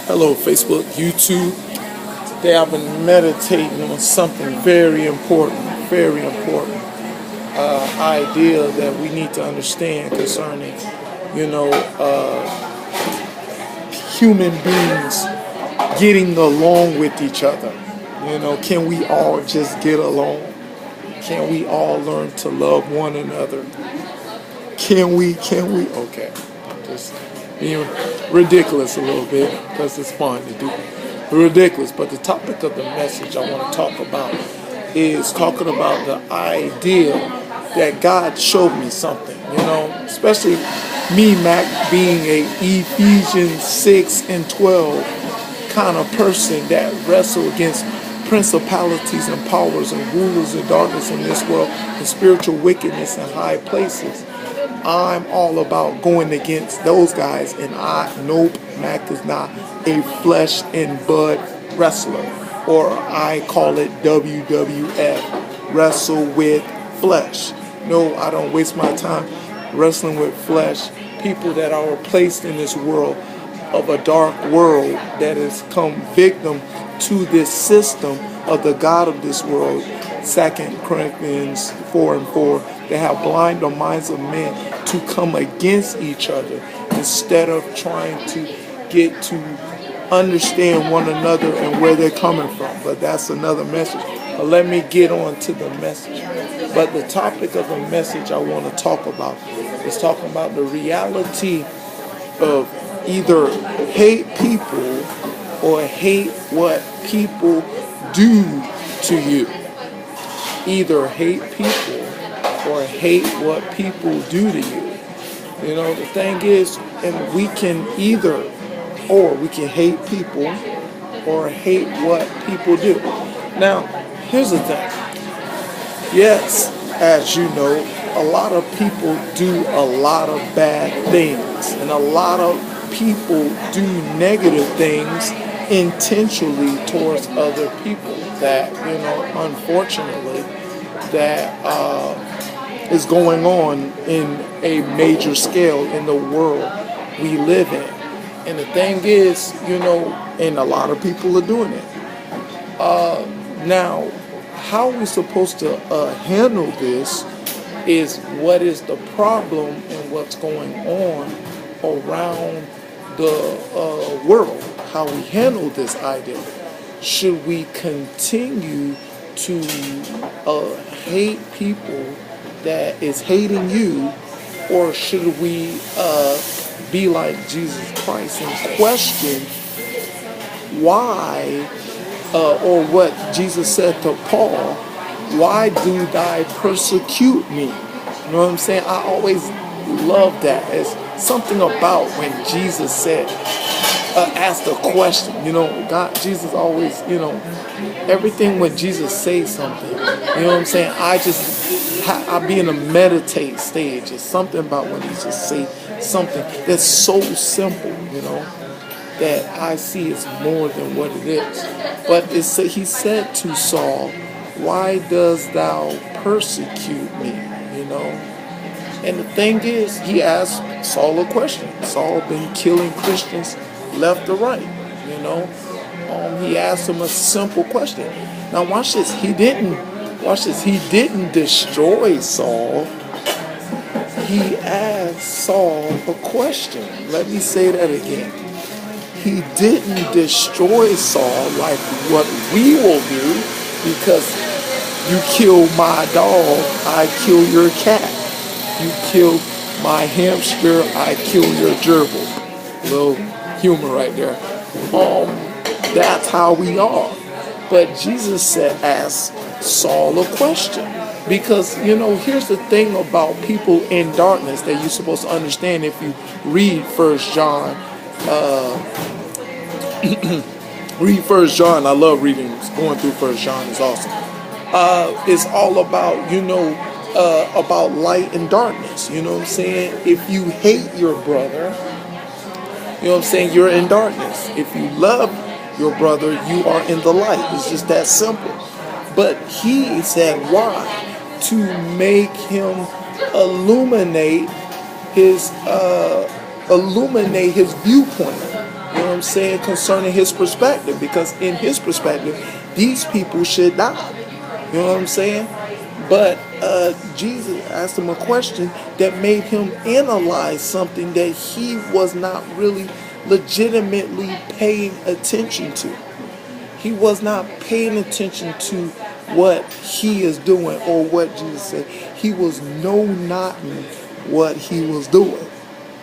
Hello, Facebook, YouTube. Today I've been meditating on something very important idea that we need to understand concerning, human beings getting along with each other. Can we all just get along? Can we all learn to love one another? Can we? Okay, I'm just being ridiculous a little bit because it's fun to do ridiculous. But the topic of the message I want to talk about is talking about the idea that God showed me something, especially me, Mac, being a Ephesians 6 and 12 kind of person that wrestle against principalities and powers and rulers of darkness in this world and spiritual wickedness in high places. I'm all about going against those guys, and Mac is not a flesh and blood wrestler, or I call it WWF, wrestle with flesh. No, I don't waste my time wrestling with flesh. People that are placed in this world of a dark world that has come victim to this system of the God of this world, 2 Corinthians 4 and 4, they have blind the minds of men to come against each other instead of trying to get to understand one another and where they're coming from. But that's another message. But let me get on to the message. But the topic of the message I want to talk about is talking about the reality of either hate people or hate what people do to you. Either hate people or hate what people do to you. The thing is, and we can hate people or hate what people do. Now, here's the thing. Yes, as you know, a lot of people do a lot of bad things, and a lot of people do negative things intentionally towards other people that, unfortunately, that is going on in a major scale in the world we live in. And the thing is, and a lot of people are doing it. Now, how we're supposed to handle this is what is the problem and what's going on around the world. How we handle this idea. Should we continue to hate people that is hating you, or should we be like Jesus Christ and question why, or what Jesus said to Paul, why do thou persecute me? You know what I'm saying? I always love that. It's something about when Jesus said, asked a question. Jesus always, everything when Jesus says something, I'm saying? I be in a meditate stage. It's something about when he just say something that's so simple, that I see it's more than what it is. But he said to Saul, why does thou persecute me? And the thing is, he asked Saul a question. Saul been killing Christians left or right, he asked him a simple question. Now watch this. He didn't destroy Saul. He asked Saul a question. Let me say that again. He didn't destroy Saul like what we will do, because you kill my dog, I kill your cat. You kill my hamster, I kill your gerbil. Little humor right there. That's how we are. But Jesus said, ask Saul a question. Because, here's the thing about people in darkness that you're supposed to understand if you read 1 John. Read 1 John. I love reading. Going through 1 John is awesome. It's all about, about light and darkness. You know what I'm saying? If you hate your brother, you're in darkness. If you love your brother, you are in the light. It's just that simple. But he said, why? To make him illuminate his viewpoint. You know what I'm saying? Concerning his perspective, because in his perspective, these people should die. You know what I'm saying? But Jesus asked him a question that made him analyze something that he was not really legitimately paying attention to. He was not paying attention to what he is doing or what Jesus said. He was know-notting what he was doing.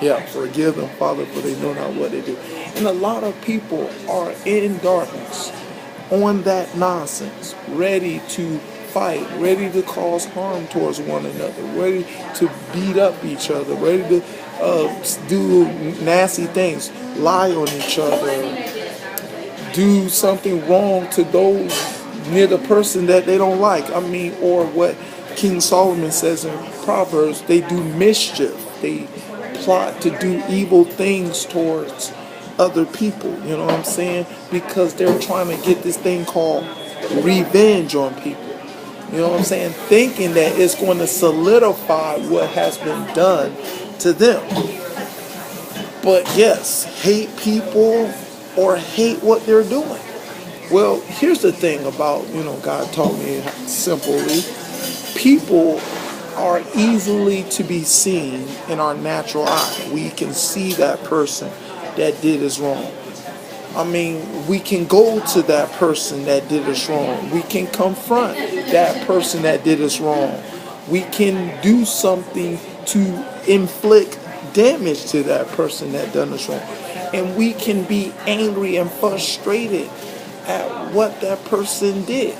Yeah, forgive them, Father, for they know not what they do. And a lot of people are in darkness on that nonsense, ready to fight, ready to cause harm towards one another, ready to beat up each other, ready to do nasty things, lie on each other, do something wrong to those near the person that they don't like. I mean, or what King Solomon says in Proverbs, they do mischief. They plot to do evil things towards other people. You know what I'm saying? Because they're trying to get this thing called revenge on people. You know what I'm saying? Thinking that it's going to solidify what has been done to them. But yes, hate people or hate what they're doing. Well, here's the thing about, God taught me simply, people are easily to be seen in our natural eye. We can see that person that did us wrong. I mean, we can go to that person that did us wrong. We can confront that person that did us wrong. We can do something to inflict damage to that person that done us wrong. And we can be angry and frustrated at what that person did.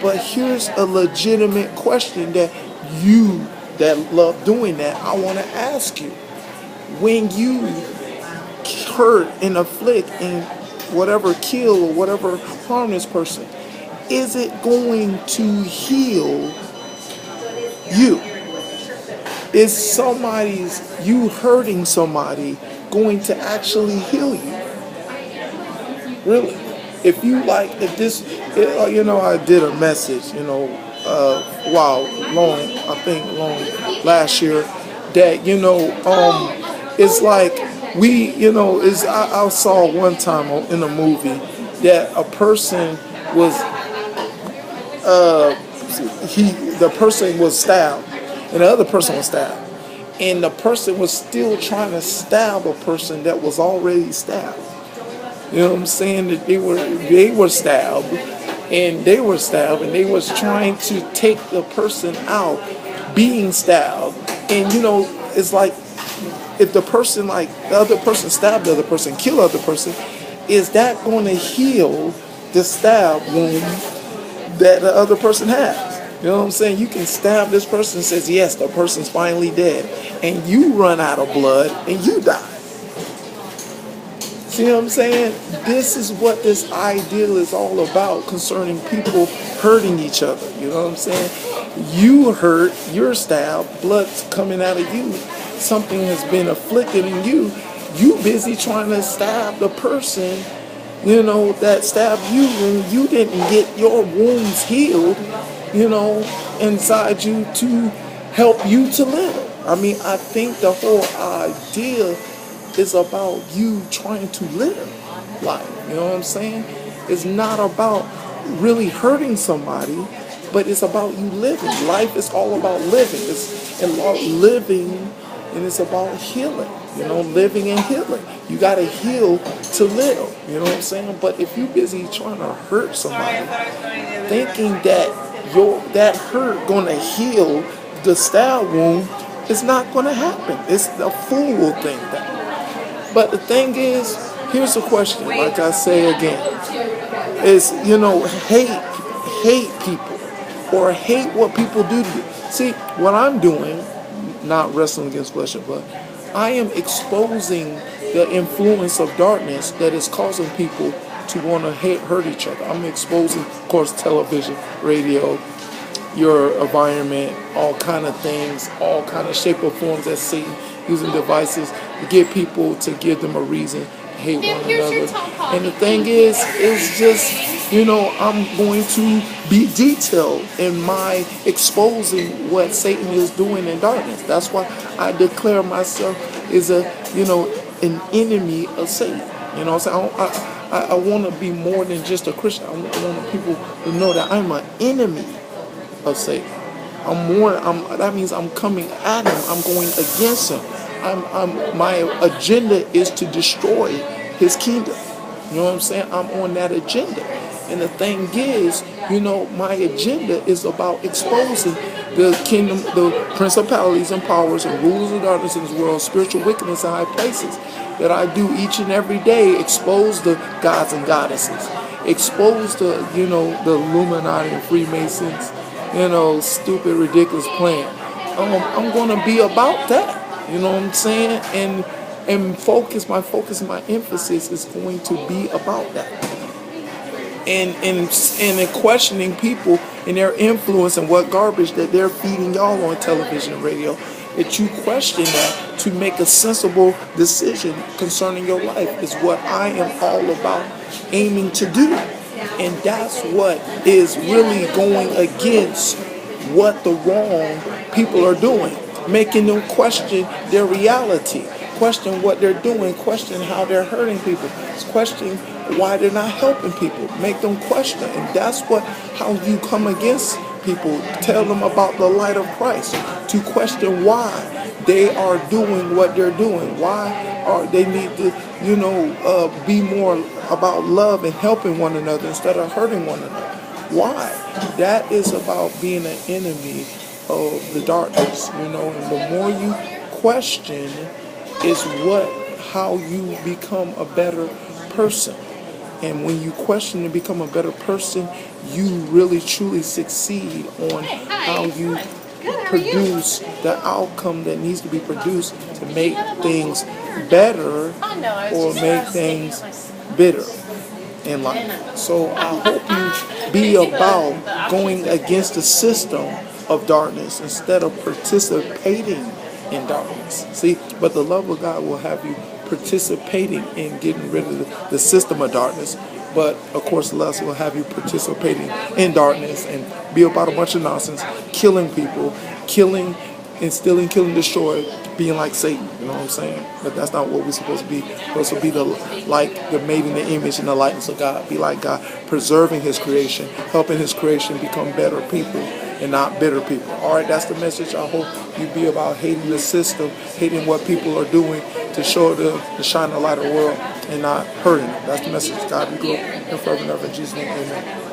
But here's a legitimate question that you that love doing that, I want to ask you. When you hurt and afflict and whatever kill or whatever harm this person, is it going to heal you? Is you hurting somebody going to actually heal you? Really? If I did a message, long last year, that, it's like I saw one time in a movie that a person was, the person was stabbed, and the other person was stabbed, and the person was still trying to stab a person that was already stabbed. You know what I'm saying? That they were stabbed, and they was trying to take the person out being stabbed. And it's like, if the person, like the other person stabbed the other person, killed the other person, is that going to heal the stab wound that the other person has? You know what I'm saying? You can stab this person and says, yes, the person's finally dead, and you run out of blood and you die. See what I'm saying? This is what this ideal is all about concerning people hurting each other. You know what I'm saying? You hurt, you're stabbed, blood's coming out of you. Something has been afflicted in you. You busy trying to stab the person, that stabbed you, when you didn't get your wounds healed, inside you to help you to live. I mean, I think the whole idea is about you trying to live life. You know what I'm saying? It's not about really hurting somebody, but it's about you living. Life is all about living. It's about living, and it's about healing. Living and healing. You got to heal to live. You know what I'm saying? But if you're busy trying to hurt somebody, thinking that that hurt going to heal the stab wound, it's not going to happen. It's a fool will think that. But the thing is, here's the question, like I say again, is, hate people or hate what people do to you. See, what I'm doing, not wrestling against flesh and blood, I am exposing the influence of darkness that is causing people to want to hurt each other. I'm exposing, of course, television, radio, your environment, all kind of things, all kind of shape or forms that Satan using devices to get people to give them a reason to hate one another. And the thing is just, I'm going to be detailed in my exposing what Satan is doing in darkness. That's why I declare myself as an enemy of Satan. You know what I'm saying? I want to be more than just a Christian. I want people to know that I'm an enemy of Satan. That means I'm coming at him. I'm going against him. My agenda is to destroy his kingdom. You know what I'm saying? I'm on that agenda. And the thing is, my agenda is about exposing the kingdom, the principalities and powers and rulers of darkness in this world, spiritual wickedness in high places. That I do each and every day, expose the gods and goddesses, expose the Illuminati and Freemasons, stupid, ridiculous plan. I'm going to be about that. You know what I'm saying? And my emphasis is going to be about that. And in questioning people and their influence and what garbage that they're feeding y'all on television and radio, that you question that to make a sensible decision concerning your life is what I am all about aiming to do. And that's what is really going against what the wrong people are doing, making them question their reality, question what they're doing, question how they're hurting people, question why they're not helping people, make them question. And that's how you come against people, tell them about the light of Christ, to question why they are doing what they're doing, why they need to be more about love and helping one another instead of hurting one another. Why? That is about being an enemy of the darkness, and the more you question is how you become a better person. And when you question and become a better person, you really truly succeed on how you produce the outcome that needs to be produced to make things better or make things bitter in life. So I hope you be about going against the system of darkness instead of participating in darkness. See, but the love of God will have you participating in getting rid of the system of darkness. But of course, lust will have you participating in darkness and be about a bunch of nonsense, killing people, killing and stealing, killing, destroy, being like Satan. You know what I'm saying? But that's not what we're supposed to be. We're supposed to be the made in the image and the likeness of God. Be like God, preserving His creation, helping His creation become better people and not bitter people. All right, that's the message. I hope you be about hating the system, hating what people are doing to show them to shine the light of the world and not hurting them. That's the message. God be glory and forever and ever in Jesus' name. Amen.